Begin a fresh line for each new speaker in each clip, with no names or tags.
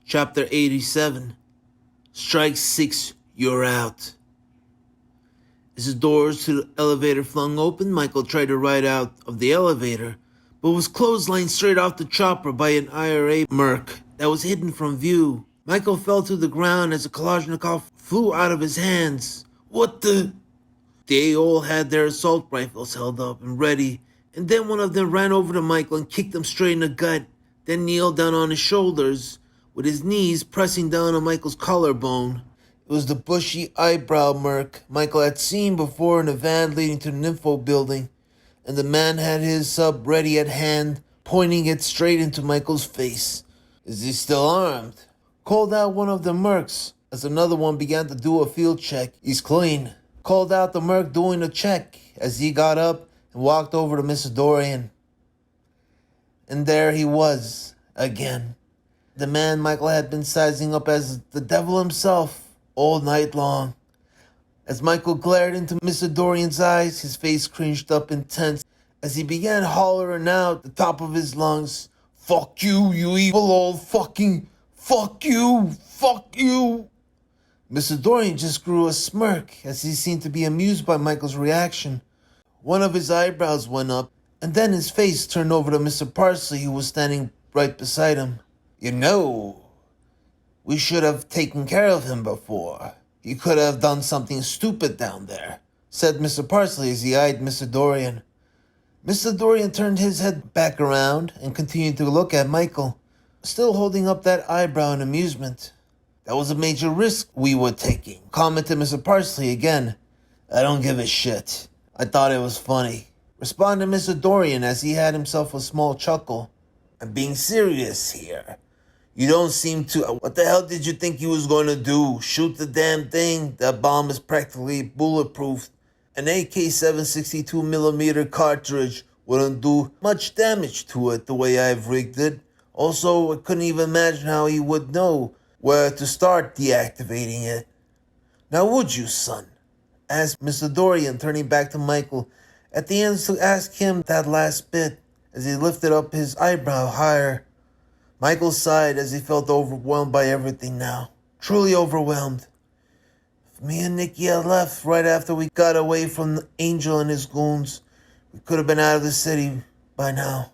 Chapter 87. Strike 6, you're out. As the doors to the elevator flung open, Michael tried to ride out of the elevator, but was clotheslined straight off the chopper by an IRA merc that was hidden from view. Michael fell to the ground as a Kalashnikov flew out of his hands. What the? They all had their assault rifles held up and ready, and then one of them ran over to Michael and kicked him straight in the gut, then kneeled down on his shoulders, with his knees pressing down on Michael's collarbone. It was the bushy eyebrow merc Michael had seen before in the van leading to the info building, and the man had his sub ready at hand, pointing it straight into Michael's face. Is he still armed? Called out one of the mercs as another one began to do a field check. He's clean. Called out the merc doing a check as he got up and walked over to Mr. Dorian. And there he was, again. The man Michael had been sizing up as the devil himself all night long. As Michael glared into Mr. Dorian's eyes, his face cringed up intense as he began hollering out the top of his lungs, "Fuck you, you evil old fucking, fuck you, fuck you." Mr. Dorian just grew a smirk as he seemed to be amused by Michael's reaction. One of his eyebrows went up, and then his face turned over to Mr. Parsley, who was standing right beside him. "You know, we should have taken care of him before. He could have done something stupid down there," said Mr. Parsley as he eyed Mr. Dorian. Mr. Dorian turned his head back around and continued to look at Michael, still holding up that eyebrow in amusement. "That was a major risk we were taking," commented Mr. Parsley again. "I don't give a shit. I thought it was funny," responded Mr. Dorian as he had himself a small chuckle. "I'm being serious here. You don't seem to... What the hell did you think you was going to do? Shoot the damn thing? That bomb is practically bulletproof. An AK-7 62mm cartridge wouldn't do much damage to it the way I've rigged it. Also, I couldn't even imagine how he would know where to start deactivating it. Now would you, son?" asked Mr. Dorian, turning back to Michael at the end to ask him that last bit as he lifted up his eyebrow higher. Michael sighed as he felt overwhelmed by everything now. Truly overwhelmed. If me and Nicky had left right after we got away from the Angel and his goons, we could have been out of the city by now.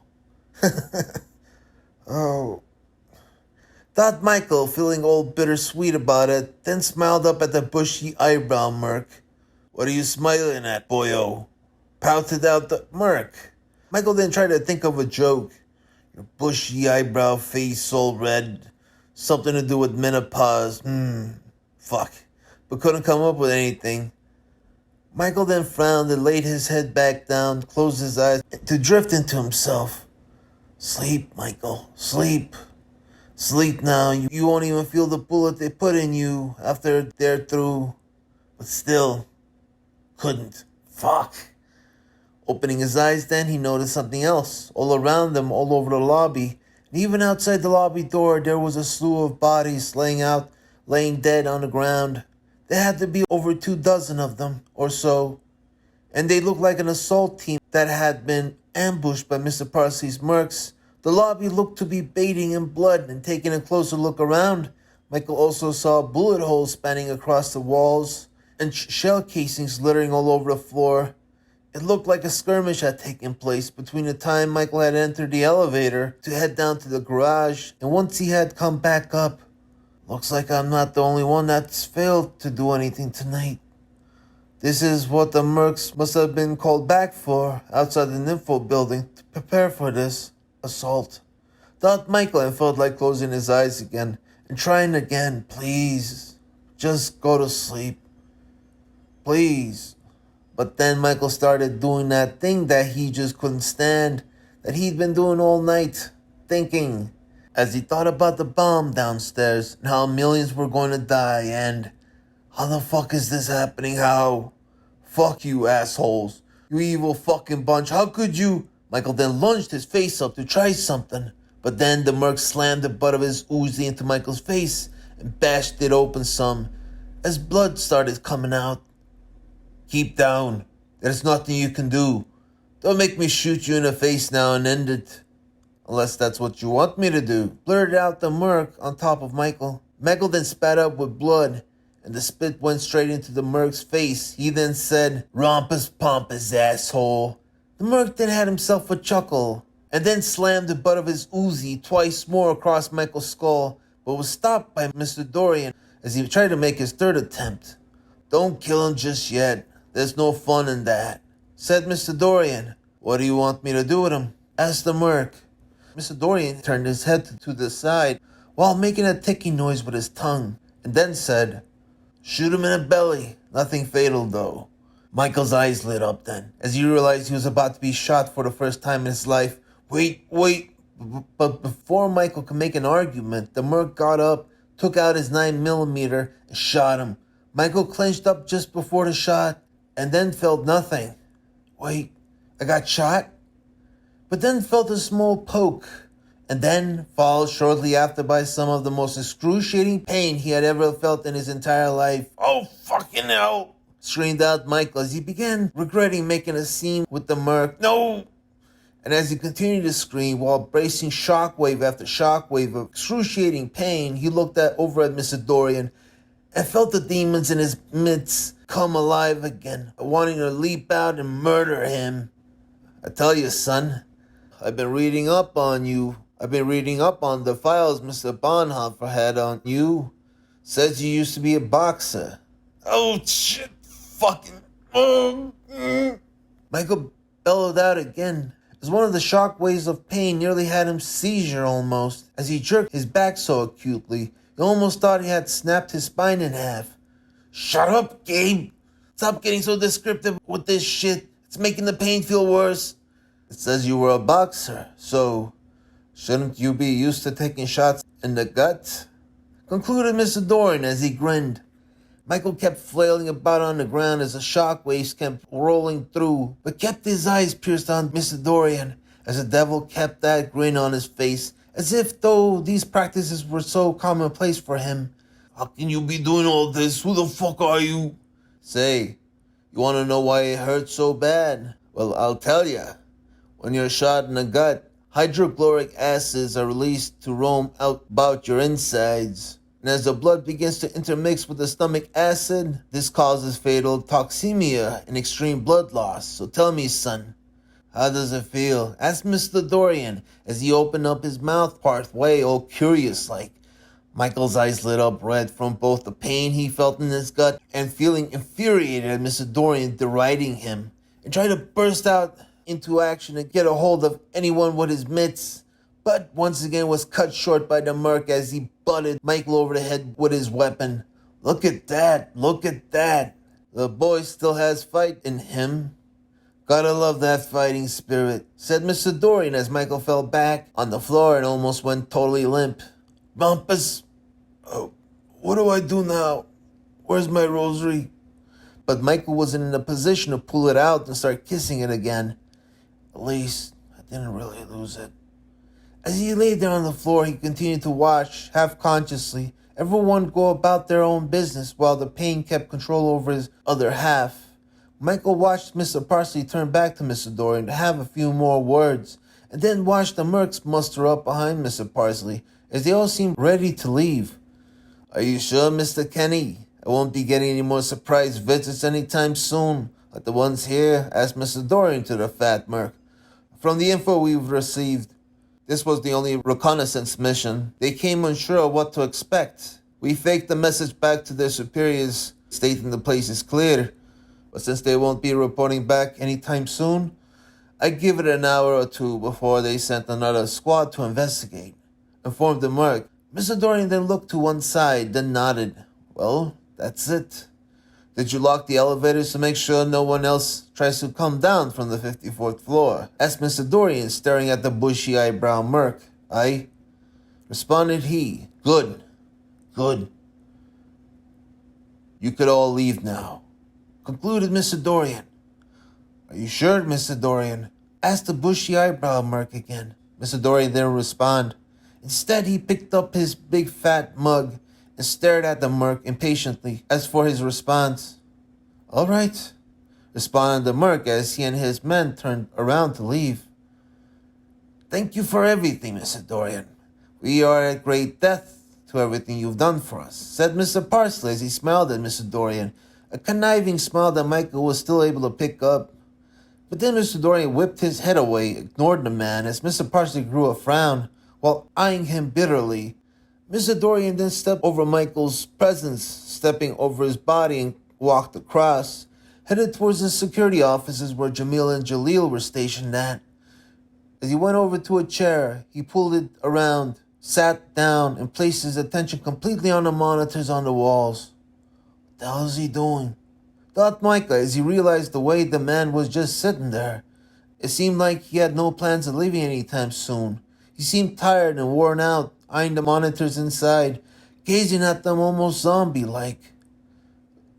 Oh. Thought Michael, feeling all bittersweet about it, then smiled up at the bushy eyebrow merc. "What are you smiling at, boyo?" pouted out the merc. Michael then tried to think of a joke. Your bushy eyebrow face all red. Something to do with menopause. Fuck. But couldn't come up with anything. Michael then frowned and laid his head back down, closed his eyes to drift into himself. Sleep, Michael. Sleep. Sleep now. You won't even feel the bullet they put in you after they're through. But still, couldn't. Fuck. Opening his eyes then, he noticed something else. All around them, all over the lobby, and even outside the lobby door, there was a slew of bodies laying dead on the ground. There had to be over 24 of them, or so. And they looked like an assault team that had been ambushed by Mr. Parsley's mercs. The lobby looked to be bathing in blood, and taking a closer look around, Michael also saw bullet holes spanning across the walls, and shell casings littering all over the floor. It looked like a skirmish had taken place between the time Michael had entered the elevator to head down to the garage, and once he had come back up. Looks like I'm not the only one that's failed to do anything tonight. This is what the mercs must have been called back for outside the info building to prepare for this assault. Thought Michael and felt like closing his eyes again and trying again. Please, just go to sleep. Please. But then Michael started doing that thing that he just couldn't stand, that he'd been doing all night, thinking, as he thought about the bomb downstairs and how millions were going to die, and how the fuck is this happening? How? Fuck you, assholes. You evil fucking bunch. How could you? Michael then lunged his face up to try something, but then the merc slammed the butt of his Uzi into Michael's face and bashed it open some as blood started coming out. Keep down. There's nothing you can do. Don't make me shoot you in the face now and end it. Unless that's what you want me to do, blurted out the merc on top of Michael. Michael then spat up with blood, and the spit went straight into the merc's face. He then said, "Rompus pompous, asshole." The merc then had himself a chuckle, and then slammed the butt of his Uzi twice more across Michael's skull, but was stopped by Mr. Dorian as he tried to make his third attempt. "Don't kill him just yet. There's no fun in that," said Mr. Dorian. "What do you want me to do with him?" asked the merc. Mr. Dorian turned his head to the side while making a ticking noise with his tongue, and then said, "Shoot him in the belly. Nothing fatal, though." Michael's eyes lit up then, as he realized he was about to be shot for the first time in his life. Wait. But before Michael could make an argument, the merc got up, took out his 9mm, and shot him. Michael clenched up just before the shot, and then felt nothing. Wait, I got shot? But then felt a small poke, and then followed shortly after by some of the most excruciating pain he had ever felt in his entire life. "Oh, fucking hell!" screamed out Michael as he began regretting making a scene with the merc. "No!" And as he continued to scream while bracing shockwave after shockwave of excruciating pain, he looked over at Mr. Dorian and felt the demons in his midst come alive again, wanting to leap out and murder him. "I tell you, son, I've been reading up on you. I've been reading up on the files Mr. Bonhoeffer had on you. Says you used to be a boxer." "Oh, shit, fucking..." Michael bellowed out again, as one of the shock waves of pain nearly had him seizure almost, as he jerked his back so acutely, he almost thought he had snapped his spine in half. "Shut up, Gabe. Stop getting so descriptive with this shit. It's making the pain feel worse." "It says you were a boxer, so shouldn't you be used to taking shots in the gut?" concluded Mr. Dorian as he grinned. Michael kept flailing about on the ground as the shock waves kept rolling through, but kept his eyes pierced on Mr. Dorian as the devil kept that grin on his face, as if though these practices were so commonplace for him. "How can you be doing all this? Who the fuck are you?" "Say, you want to know why it hurts so bad? Well, I'll tell ya. When you're shot in the gut, hydrochloric acids are released to roam out about your insides. And as the blood begins to intermix with the stomach acid, this causes fatal toxemia and extreme blood loss. So tell me, son, how does it feel?" asked Mr. Dorian as he opened up his mouth part way, all curious-like. Michael's eyes lit up red from both the pain he felt in his gut and feeling infuriated at Mr. Dorian deriding him, and tried to burst out into action and get a hold of anyone with his mitts, but once again was cut short by the merc as he butted Michael over the head with his weapon. Look at that. The boy still has fight in him. Gotta love that fighting spirit, said Mr. Dorian as Michael fell back on the floor and almost went totally limp. "Bumpus, what do I do now? Where's my rosary?" But Michael wasn't in a position to pull it out and start kissing it again. At least, I didn't really lose it. As he lay there on the floor, he continued to watch, half-consciously, everyone go about their own business while the pain kept control over his other half. Michael watched Mr. Parsley turn back to Mr. Dorian to have a few more words, and then watched the mercs muster up behind Mr. Parsley as they all seemed ready to leave. "Are you sure, Mr. Kenny? I won't be getting any more surprise visits anytime soon, like the ones here?" asked Mr. Dorian to the fat merc. "From the info we've received, this was the only reconnaissance mission. They came unsure of what to expect. We faked the message back to their superiors, stating the place is clear. But since they won't be reporting back anytime soon, I'd give it an hour or two before they sent another squad to investigate," informed the merc. Mr. Dorian then looked to one side, then nodded. "Well, that's it. Did you lock the elevators to make sure no one else tries to come down from the 54th floor?" asked Mr. Dorian, staring at the bushy eyebrow merc. "Aye," responded he. Good. You could all leave now," concluded Mr. Dorian. "Are you sure, Mr. Dorian?" asked the bushy eyebrow merc again. Mr. Dorian didn't respond. Instead, he picked up his big fat mug and stared at the merc impatiently as for his response. "All right," responded the merc as he and his men turned around to leave. Thank you for everything, Mr. Dorian. We are at great debt to everything you've done for us, said Mr. Parsley as he smiled at Mr. Dorian, a conniving smile that Michael was still able to pick up. But then Mr. Dorian whipped his head away, ignored the man as Mr. Parsley grew a frown while eyeing him bitterly. Mr. Dorian then stepped over Michael's presence, stepping over his body and walked across, headed towards the security offices where Jamil and Jalil were stationed at. As he went over to a chair, he pulled it around, sat down, and placed his attention completely on the monitors on the walls. What the hell is he doing? Thought Micah as he realized the way the man was just sitting there. It seemed like he had no plans of leaving anytime soon. He seemed tired and worn out, eyeing the monitors inside, gazing at them almost zombie-like.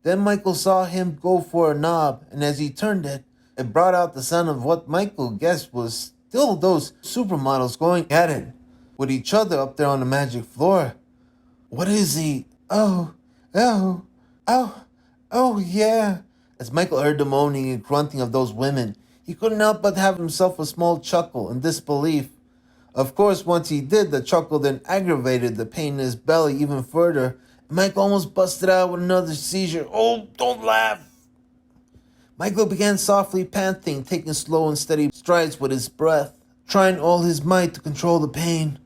Then Michael saw him go for a knob, and as he turned it, it brought out the sound of what Michael guessed was still those supermodels going at it, with each other up there on the magic floor. What is he? Oh, yeah. As Michael heard the moaning and grunting of those women, he couldn't help but have himself a small chuckle in disbelief. Of course, once he did, the chuckle then aggravated the pain in his belly even further, and Mike almost busted out with another seizure. Oh, don't laugh! Michael began softly panting, taking slow and steady strides with his breath, trying all his might to control the pain.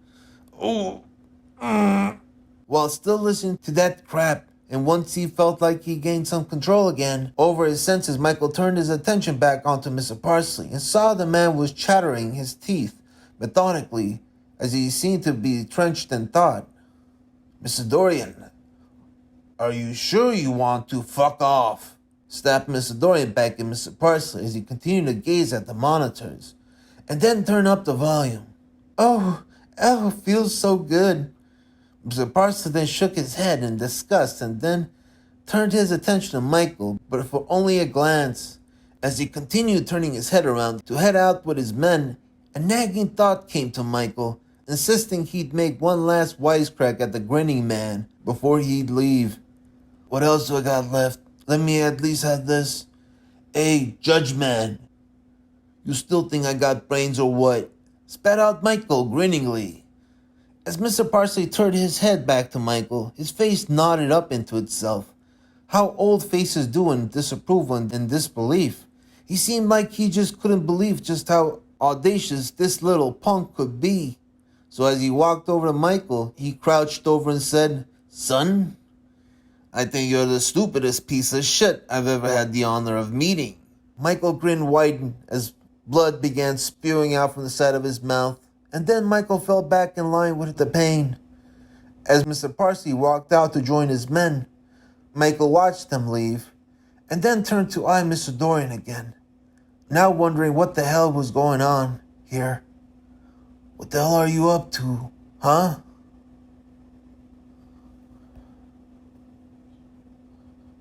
While still listening to that crap, and once he felt like he gained some control again over his senses, Michael turned his attention back onto Mr. Parsley and saw the man was chattering his teeth methodically as he seemed to be drenched in thought. Mr. Dorian, are you sure you want to fuck off? Snapped Mr. Dorian back at Mr. Parsley as he continued to gaze at the monitors and then turn up the volume. Oh, feels so good. Mr. Parsley then shook his head in disgust and then turned his attention to Michael, but for only a glance. As he continued turning his head around to head out with his men, a nagging thought came to Michael, insisting he'd make one last wisecrack at the grinning man before he'd leave. What else do I got left? Let me at least have this. Hey, judge man, you still think I got brains or what? Spat out Michael grinningly. As Mr. Parsley turned his head back to Michael, his face nodded up into itself. How old faces do in disapproval and disbelief. He seemed like he just couldn't believe just how audacious this little punk could be. So as he walked over to Michael, he crouched over and said, Son, I think you're the stupidest piece of shit I've ever had the honor of meeting. Michael grinned widened as blood began spewing out from the side of his mouth. And then Michael fell back in line with the pain. As Mr. Parsley walked out to join his men, Michael watched them leave, and then turned to eye Mr. Dorian again, now wondering what the hell was going on here. What the hell are you up to, huh?